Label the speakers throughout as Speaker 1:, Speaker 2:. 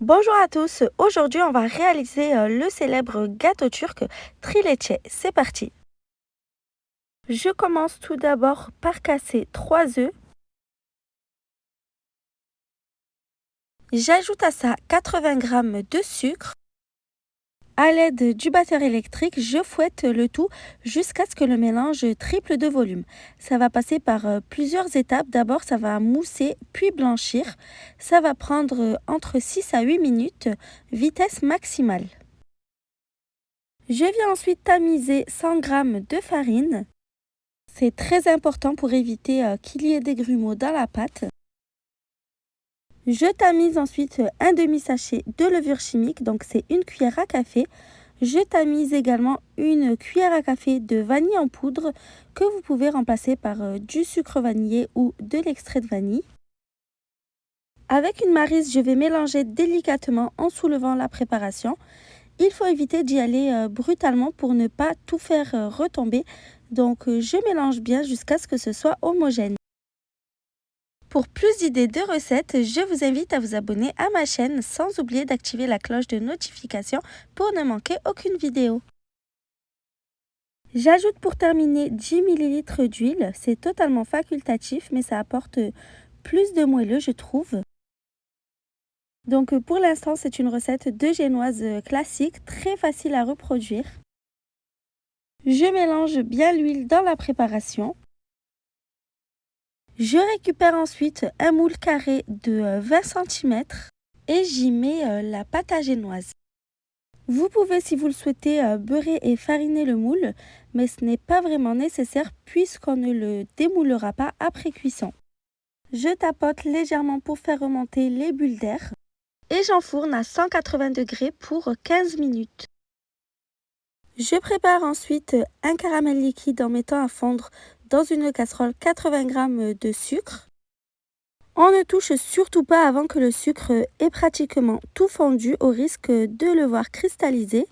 Speaker 1: Bonjour à tous, aujourd'hui on va réaliser le célèbre gâteau turc trileçe. C'est parti. Je commence tout d'abord par casser 3 œufs. J'ajoute à ça 80 g de sucre. À l'aide du batteur électrique, je fouette le tout jusqu'à ce que le mélange triple de volume. Ça va passer par plusieurs étapes. D'abord, ça va mousser puis blanchir. Ça va prendre entre 6 à 8 minutes, vitesse maximale. Je viens ensuite tamiser 100 g de farine. C'est très important pour éviter qu'il y ait des grumeaux dans la pâte. Je tamise ensuite un demi-sachet de levure chimique, donc c'est une cuillère à café. Je tamise également une cuillère à café de vanille en poudre que vous pouvez remplacer par du sucre vanillé ou de l'extrait de vanille. Avec une maryse, je vais mélanger délicatement en soulevant la préparation. Il faut éviter d'y aller brutalement pour ne pas tout faire retomber. Donc je mélange bien jusqu'à ce que ce soit homogène. Pour plus d'idées de recettes, je vous invite à vous abonner à ma chaîne sans oublier d'activer la cloche de notification pour ne manquer aucune vidéo. J'ajoute pour terminer 10 ml d'huile. C'est totalement facultatif mais ça apporte plus de moelleux je trouve. Donc pour l'instant, c'est une recette de génoise classique, très facile à reproduire. Je mélange bien l'huile dans la préparation. Je récupère ensuite un moule carré de 20 cm et j'y mets la pâte à génoise. Vous pouvez, si vous le souhaitez, beurrer et fariner le moule, mais ce n'est pas vraiment nécessaire puisqu'on ne le démoulera pas après cuisson. Je tapote légèrement pour faire remonter les bulles d'air. Et j'enfourne à 180 degrés pour 15 minutes. Je prépare ensuite un caramel liquide en mettant à fondre dans une casserole 80 g de sucre. On ne touche surtout pas avant que le sucre ait pratiquement tout fondu au risque de le voir cristalliser.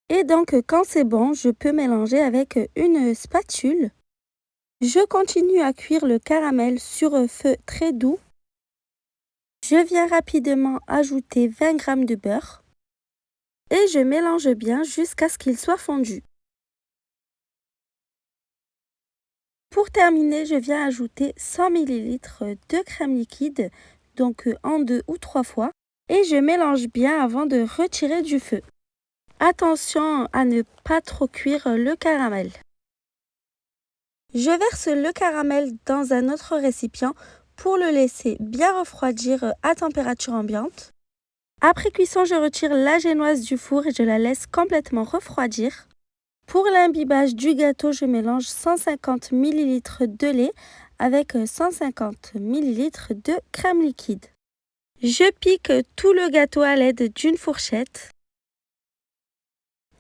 Speaker 1: Et donc quand c'est bon, je peux mélanger avec une spatule. Je continue à cuire le caramel sur un feu très doux. Je viens rapidement ajouter 20 g de beurre. Et je mélange bien jusqu'à ce qu'il soit fondu. Pour terminer, je viens ajouter 100 ml de crème liquide, donc en 2 ou 3 fois, et je mélange bien avant de retirer du feu. Attention à ne pas trop cuire le caramel. Je verse le caramel dans un autre récipient pour le laisser bien refroidir à température ambiante. Après cuisson, je retire la génoise du four et je la laisse complètement refroidir. Pour l'imbibage du gâteau, je mélange 150 ml de lait avec 150 ml de crème liquide. Je pique tout le gâteau à l'aide d'une fourchette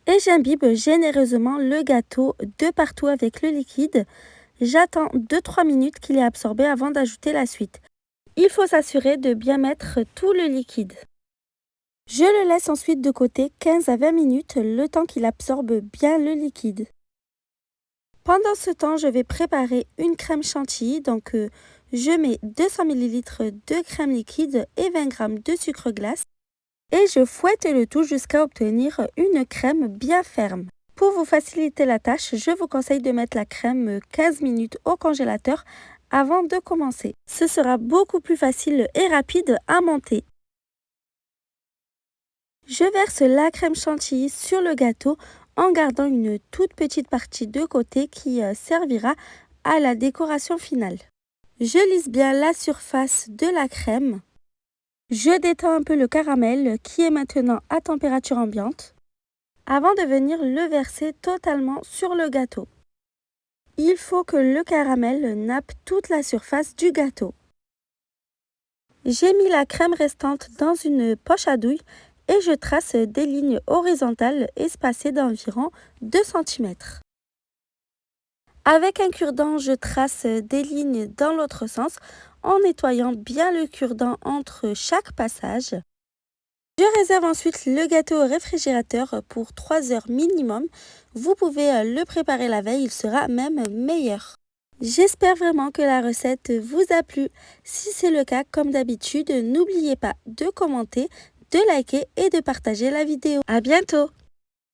Speaker 1: et j'imbibe généreusement le gâteau de partout avec le liquide. J'attends 2-3 minutes qu'il ait absorbé avant d'ajouter la suite. Il faut s'assurer de bien mettre tout le liquide. Je le laisse ensuite de côté 15 à 20 minutes, le temps qu'il absorbe bien le liquide. Pendant ce temps, je vais préparer une crème chantilly. Donc, je mets 200 ml de crème liquide et 20 g de sucre glace. Et je fouette le tout jusqu'à obtenir une crème bien ferme. Pour vous faciliter la tâche, je vous conseille de mettre la crème 15 minutes au congélateur avant de commencer. Ce sera beaucoup plus facile et rapide à monter. Je verse la crème chantilly sur le gâteau en gardant une toute petite partie de côté qui servira à la décoration finale. Je lisse bien la surface de la crème. Je détends un peu le caramel qui est maintenant à température ambiante avant de venir le verser totalement sur le gâteau. Il faut que le caramel nappe toute la surface du gâteau. J'ai mis la crème restante dans une poche à douille et je trace des lignes horizontales espacées d'environ 2 cm. Avec un cure-dent, je trace des lignes dans l'autre sens en nettoyant bien le cure-dent entre chaque passage. Je réserve ensuite le gâteau au réfrigérateur pour 3 heures minimum. Vous pouvez le préparer la veille, il sera même meilleur. J'espère vraiment que la recette vous a plu. Si c'est le cas, comme d'habitude, n'oubliez pas de commenter, de liker et de partager la vidéo. À bientôt!